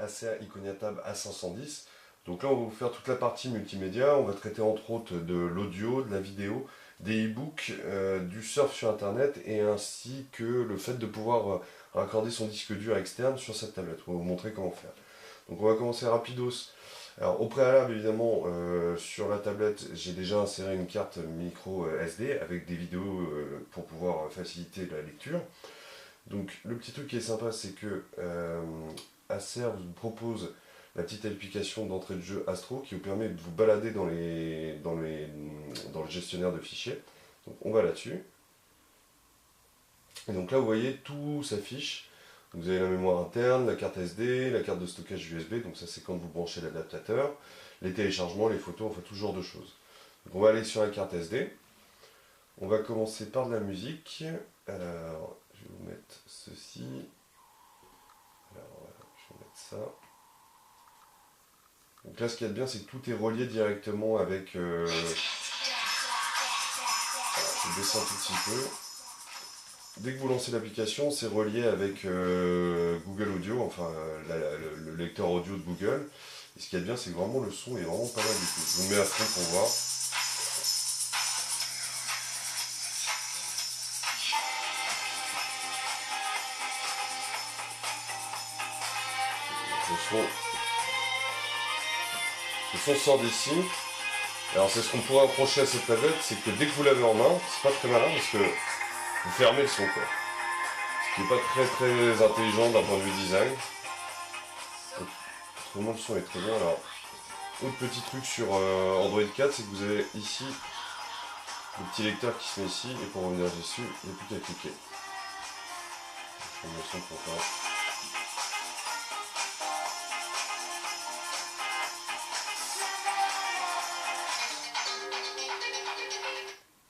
Acer Iconia Tab A510. Donc là on va vous faire toute la partie multimédia, on va traiter entre autres de l'audio, de la vidéo, des e-books, du surf sur internet et ainsi que le fait de pouvoir raccorder son disque dur externe sur cette tablette. On va vous montrer comment faire. Donc on va commencer rapidos. Alors au préalable évidemment sur la tablette j'ai déjà inséré une carte micro SD avec des vidéos pour pouvoir faciliter la lecture. Donc le petit truc qui est sympa c'est que Acer vous propose la petite application d'entrée de jeu Astro qui vous permet de vous balader dans le gestionnaire de fichiers. Donc on va là-dessus. Et donc là vous voyez tout s'affiche. Vous avez la mémoire interne, la carte SD, la carte de stockage USB, donc ça c'est quand vous branchez l'adaptateur, les téléchargements, les photos, enfin tout ce genre de choses. Donc on va aller sur la carte SD. On va commencer par de la musique. Alors je vais vous mettre ceci. Alors je vais mettre ça. Donc là, ce qu'il y a de bien, c'est que tout est relié directement avec... Alors, je descends un tout petit peu. Dès que vous lancez l'application, c'est relié avec Google Audio, enfin le lecteur audio de Google. Et ce qu'il y a de bien, c'est que vraiment le son est vraiment pas mal du tout. Je vous le mets à fond pour voir. Le son sort d'ici. Alors c'est ce qu'on pourrait approcher à cette tablette, c'est que dès que vous l'avez en main, c'est pas très malin parce que vous fermez le son quoi. Ce qui n'est pas très intelligent d'un point de vue design. Donc, autrement le son est très bon. Alors, autre petit truc sur Android 4, c'est que vous avez ici le petit lecteur qui se met ici, et pour revenir dessus, il n'y a plus qu'à cliquer. Je vais le son pour faire.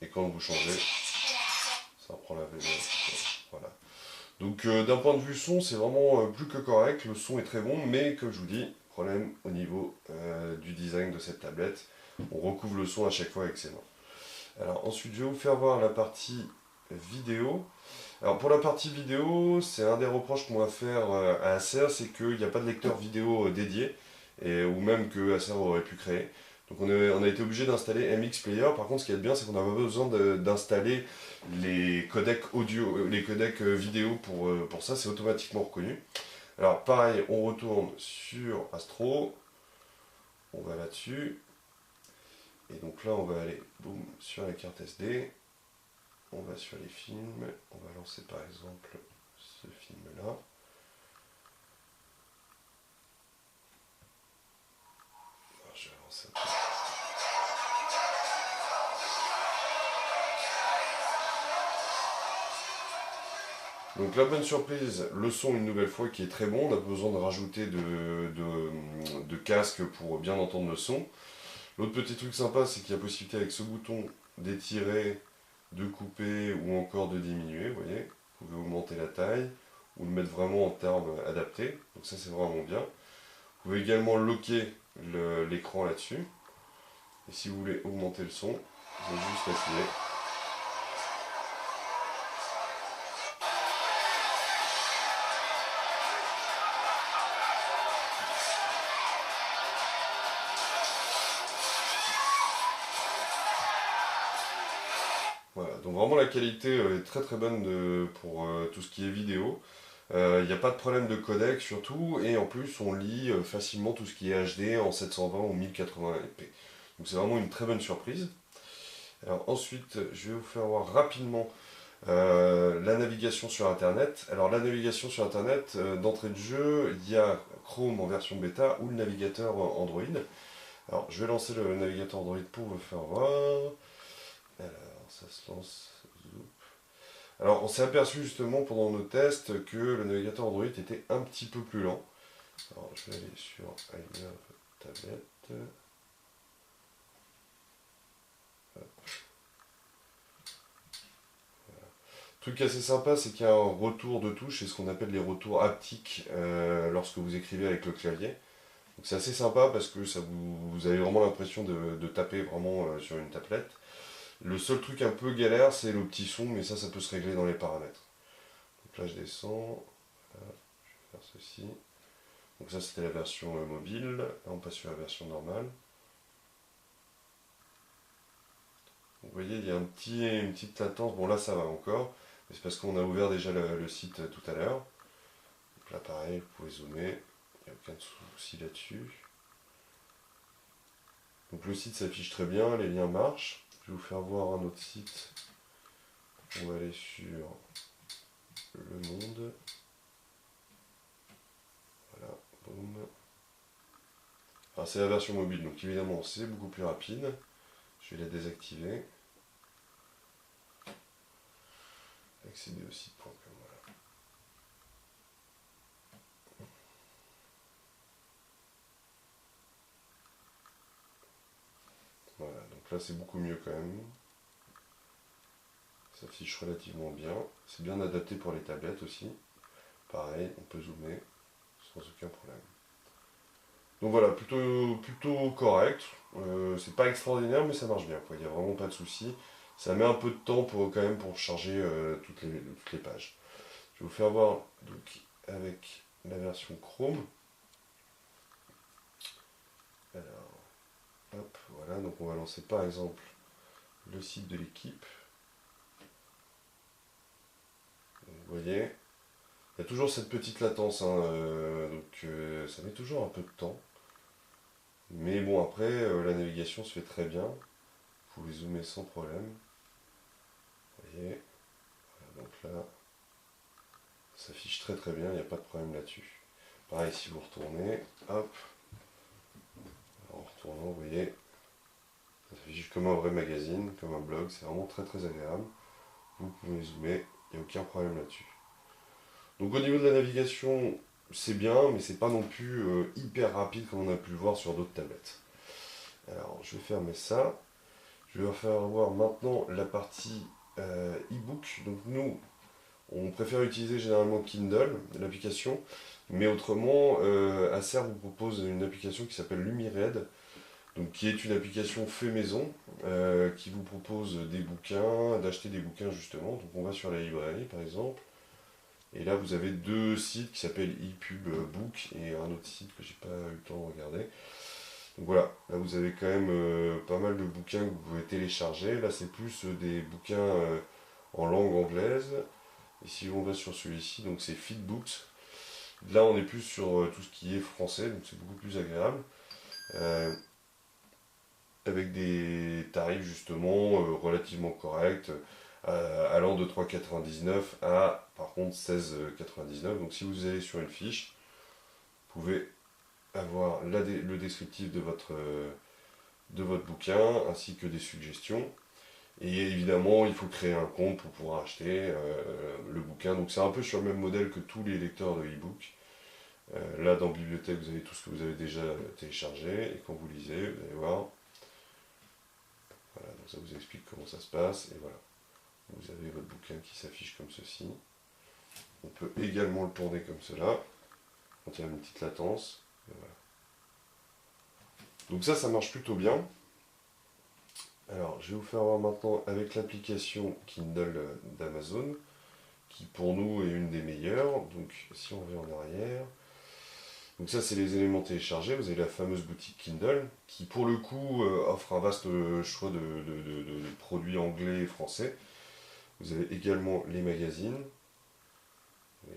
Et quand vous changez, ça reprend la VV. Voilà. Donc d'un point de vue son, c'est vraiment plus que correct, le son est très bon, mais comme je vous dis, problème au niveau du design de cette tablette, on recouvre le son à chaque fois avec ses mains. Alors ensuite, je vais vous faire voir la partie vidéo. Alors pour la partie vidéo, c'est un des reproches qu'on va faire à Acer, c'est qu'il n'y a pas de lecteur vidéo dédié, ou même que Acer aurait pu créer. Donc on a été obligé d'installer MX Player. Par contre, ce qui est bien, c'est qu'on n'a pas besoin d'installer les codecs audio, les codecs vidéo pour ça, c'est automatiquement reconnu. Alors pareil, on retourne sur Astro, on va là-dessus, et donc là on va aller boum, sur la carte SD, on va sur les films, on va lancer par exemple ce film-là. Je vais lancer un peu. Donc la bonne surprise, le son une nouvelle fois qui est très bon, on a besoin de rajouter de casque pour bien entendre le son. L'autre petit truc sympa, c'est qu'il y a possibilité avec ce bouton d'étirer, de couper ou encore de diminuer, vous voyez. Vous pouvez augmenter la taille ou le mettre vraiment en termes adaptés, donc ça c'est vraiment bien. Vous pouvez également locker l'écran là-dessus. Et si vous voulez augmenter le son, vous avez juste appuyer. Voilà, donc vraiment la qualité est très bonne pour tout ce qui est vidéo. Il n'y a pas de problème de codec surtout, et en plus on lit facilement tout ce qui est HD en 720 ou 1080p. Donc c'est vraiment une très bonne surprise. Alors ensuite, je vais vous faire voir rapidement la navigation sur Internet. Alors la navigation sur Internet, d'entrée de jeu, il y a Chrome en version bêta ou le navigateur Android. Alors je vais lancer le navigateur Android pour vous faire voir. Alors ça se lance. Alors on s'est aperçu justement pendant nos tests que le navigateur Android était un petit peu plus lent. Alors je vais aller sur I Love Tablet. Truc assez sympa, c'est qu'il y a un retour de touche, c'est ce qu'on appelle les retours haptiques lorsque vous écrivez avec le clavier. Donc c'est assez sympa parce que ça vous avez vraiment l'impression de taper vraiment sur une tablette. Le seul truc un peu galère, c'est le petit son, mais ça peut se régler dans les paramètres. Donc là je descends, voilà, je vais faire ceci. Donc ça c'était la version mobile, là on passe sur la version normale. Vous voyez, il y a une petite latence, bon là ça va encore, mais c'est parce qu'on a ouvert déjà le site tout à l'heure. Donc là pareil, vous pouvez zoomer, il n'y a aucun souci là-dessus. Donc le site s'affiche très bien, les liens marchent. Je vais vous faire voir un autre site. On va aller sur Le Monde. Voilà, boum. Alors c'est la version mobile, donc évidemment c'est beaucoup plus rapide. Je vais la désactiver. Accéder au site.com, voilà. Voilà, donc là c'est beaucoup mieux quand même. Ça affiche relativement bien. C'est bien adapté pour les tablettes aussi. Pareil, on peut zoomer sans aucun problème. Donc voilà, plutôt correct. C'est pas extraordinaire, mais ça marche bien, quoi. Il n'y a vraiment pas de souci. Ça met un peu de temps quand même pour charger toutes les pages. Je vais vous faire voir donc, avec la version Chrome. Alors, hop, voilà. Donc on va lancer par exemple le site de l'équipe. Vous voyez, il y a toujours cette petite latence, hein, donc ça met toujours un peu de temps. Mais bon, après, la navigation se fait très bien. Vous pouvez zoomer sans problème. Vous voyez, voilà, donc là, ça affiche très très bien, il n'y a pas de problème là-dessus. Pareil, si vous retournez, hop, en retournant, vous voyez, ça s'affiche comme un vrai magazine, comme un blog, c'est vraiment très très agréable. Vous pouvez zoomer, il n'y a aucun problème là-dessus. Donc au niveau de la navigation, c'est bien, mais c'est pas non plus hyper rapide comme on a pu le voir sur d'autres tablettes. Alors je vais fermer ça. Je vais vous faire voir maintenant la partie e-book. Donc nous, on préfère utiliser généralement Kindle, l'application, mais autrement, Acer vous propose une application qui s'appelle LumiRead, donc qui est une application fait maison, qui vous propose des bouquins, d'acheter des bouquins justement. Donc on va sur la librairie par exemple. Et là, vous avez deux sites qui s'appellent ePub Book et un autre site que j'ai pas eu le temps de regarder. Donc voilà, là vous avez quand même pas mal de bouquins que vous pouvez télécharger. Là, c'est plus des bouquins en langue anglaise. Et si on va sur celui-ci, donc c'est Feedbooks. Là, on est plus sur tout ce qui est français, donc c'est beaucoup plus agréable. Euh, avec des tarifs justement relativement corrects. Allant de 3,99 à par contre 16,99. Donc si vous allez sur une fiche, vous pouvez avoir le descriptif de votre bouquin ainsi que des suggestions. Et évidemment, il faut créer un compte pour pouvoir acheter le bouquin. Donc c'est un peu sur le même modèle que tous les lecteurs de e-book. Là dans bibliothèque, vous avez tout ce que vous avez déjà téléchargé. Et quand vous lisez, vous allez voir. Voilà, donc ça vous explique comment ça se passe. Et voilà. Vous avez votre bouquin qui s'affiche comme ceci. On peut également le tourner comme cela, quand il y a une petite latence. Et voilà. Donc ça marche plutôt bien. Alors, je vais vous faire voir maintenant avec l'application Kindle d'Amazon, qui pour nous est une des meilleures. Donc, si on revient en arrière, donc ça c'est les éléments téléchargés. Vous avez la fameuse boutique Kindle, qui pour le coup offre un vaste choix de produits anglais et français. Vous avez également les magazines.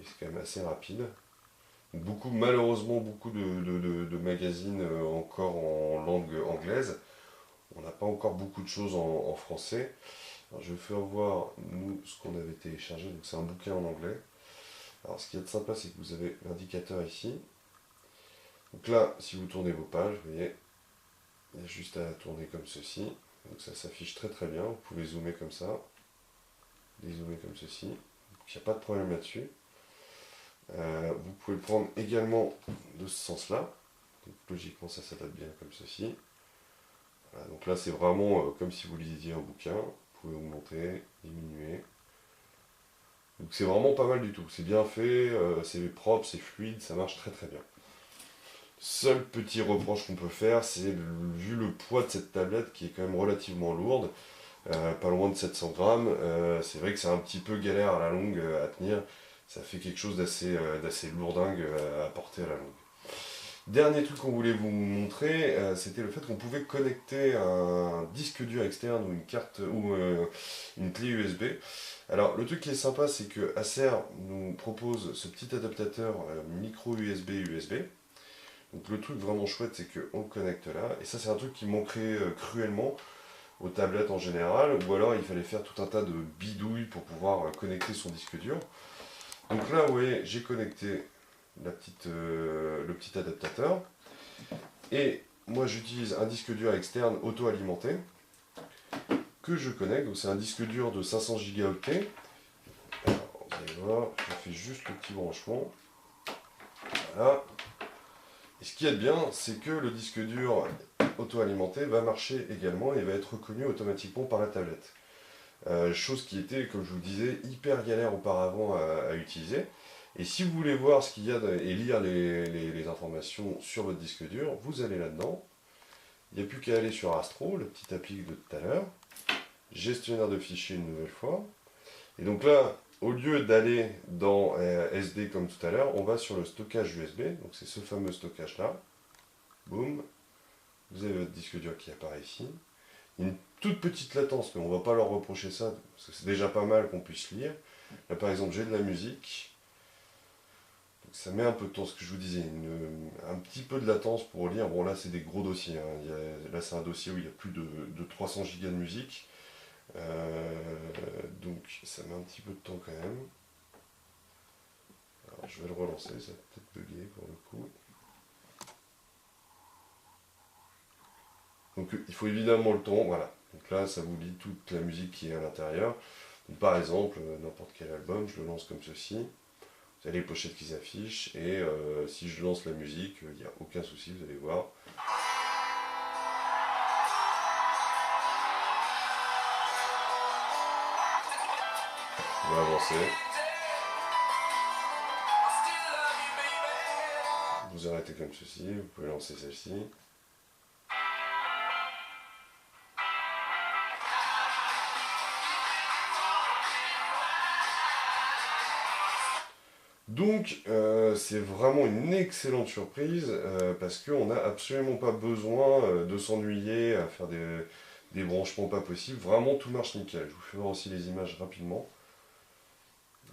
C'est quand même assez rapide. Malheureusement, beaucoup de magazines encore en langue anglaise. On n'a pas encore beaucoup de choses en français. Alors, je vais vous faire voir, nous, ce qu'on avait téléchargé. Donc, c'est un bouquin en anglais. Alors, ce qui est sympa, c'est que vous avez l'indicateur ici. Donc là, si vous tournez vos pages, vous voyez, il y a juste à tourner comme ceci. Donc, ça s'affiche très très bien. Vous pouvez zoomer comme ça, dézoomer comme ceci. Donc, il n'y a pas de problème là-dessus. Vous pouvez le prendre également de ce sens-là. Donc, logiquement, ça s'adapte bien comme ceci. Voilà, donc là, c'est vraiment comme si vous lisiez un bouquin. Vous pouvez augmenter, diminuer. Donc c'est vraiment pas mal du tout. C'est bien fait, c'est propre, c'est fluide, ça marche très très bien. Seul petit reproche qu'on peut faire, c'est vu le poids de cette tablette qui est quand même relativement lourde, pas loin de 700 grammes, c'est vrai que c'est un petit peu galère à la longue à tenir. Ça fait quelque chose d'assez lourdingue à porter à la longue. Dernier truc qu'on voulait vous montrer, c'était le fait qu'on pouvait connecter un disque dur externe ou une carte ou une clé USB. Alors le truc qui est sympa, c'est que Acer nous propose ce petit adaptateur micro USB. Donc le truc vraiment chouette, c'est qu'on le connecte là, et ça c'est un truc qui manquerait cruellement aux tablettes en général, ou alors il fallait faire tout un tas de bidouilles pour pouvoir connecter son disque dur. Donc là, vous voyez, j'ai connecté le petit adaptateur, et moi j'utilise un disque dur externe auto-alimenté que je connecte. Donc c'est un disque dur de 500 gigaoctets. Alors, vous allez voir, je fais juste le petit branchement. Voilà. Et ce qui est bien, c'est que le disque dur auto-alimenté va marcher également et va être reconnu automatiquement par la tablette. Chose qui était, comme je vous disais, hyper galère auparavant à utiliser. Et si vous voulez voir ce qu'il y a et lire les informations sur votre disque dur, vous allez là-dedans. Il n'y a plus qu'à aller sur Astro, le petit appli de tout à l'heure. Gestionnaire de fichiers une nouvelle fois. Et donc là, au lieu d'aller dans SD comme tout à l'heure, on va sur le stockage USB. Donc c'est ce fameux stockage là. Boum. Vous avez votre disque dur qui apparaît ici. Il y a une toute petite latence, mais on ne va pas leur reprocher ça, parce que c'est déjà pas mal qu'on puisse lire. Là par exemple, j'ai de la musique. Donc ça met un peu de temps, ce que je vous disais, un petit peu de latence pour lire. Bon là c'est des gros dossiers, hein. Là c'est un dossier où il y a plus de 300 Go de musique. Donc ça met un petit peu de temps quand même. Alors je vais le relancer, ça va peut-être bugger pour le coup. Donc il faut évidemment le temps, voilà. Donc là ça vous lit toute la musique qui est à l'intérieur. Par exemple, n'importe quel album, je le lance comme ceci. Vous avez les pochettes qui s'affichent et si je lance la musique, il n'y a aucun souci, vous allez voir. On va avancer. Vous arrêtez comme ceci, vous pouvez lancer celle-ci. Donc c'est vraiment une excellente surprise parce qu'on n'a absolument pas besoin de s'ennuyer à faire des branchements pas possibles. Vraiment tout marche nickel. Je vous fais voir aussi les images rapidement.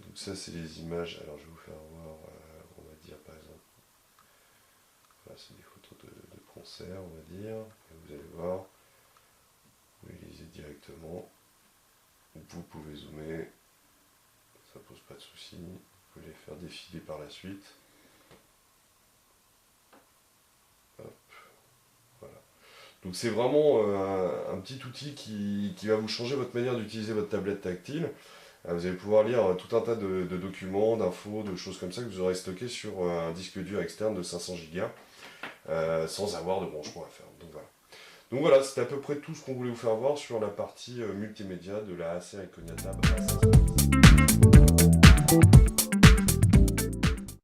Donc ça c'est les images. Alors je vais vous faire voir, on va dire par exemple, voilà, c'est des photos de concert on va dire. Et vous allez voir, vous les lisez directement. Vous pouvez zoomer, ça pose pas de soucis. Vous pouvez les faire défiler par la suite. Hop, voilà. Donc c'est vraiment un petit outil qui va vous changer votre manière d'utiliser votre tablette tactile. Vous allez pouvoir lire tout un tas de documents, d'infos, de choses comme ça que vous aurez stocké sur un disque dur externe de 500 Go sans avoir de branchement à faire. Donc voilà, c'était à peu près tout ce qu'on voulait vous faire voir sur la partie multimédia de la Acer Iconia Tab A5.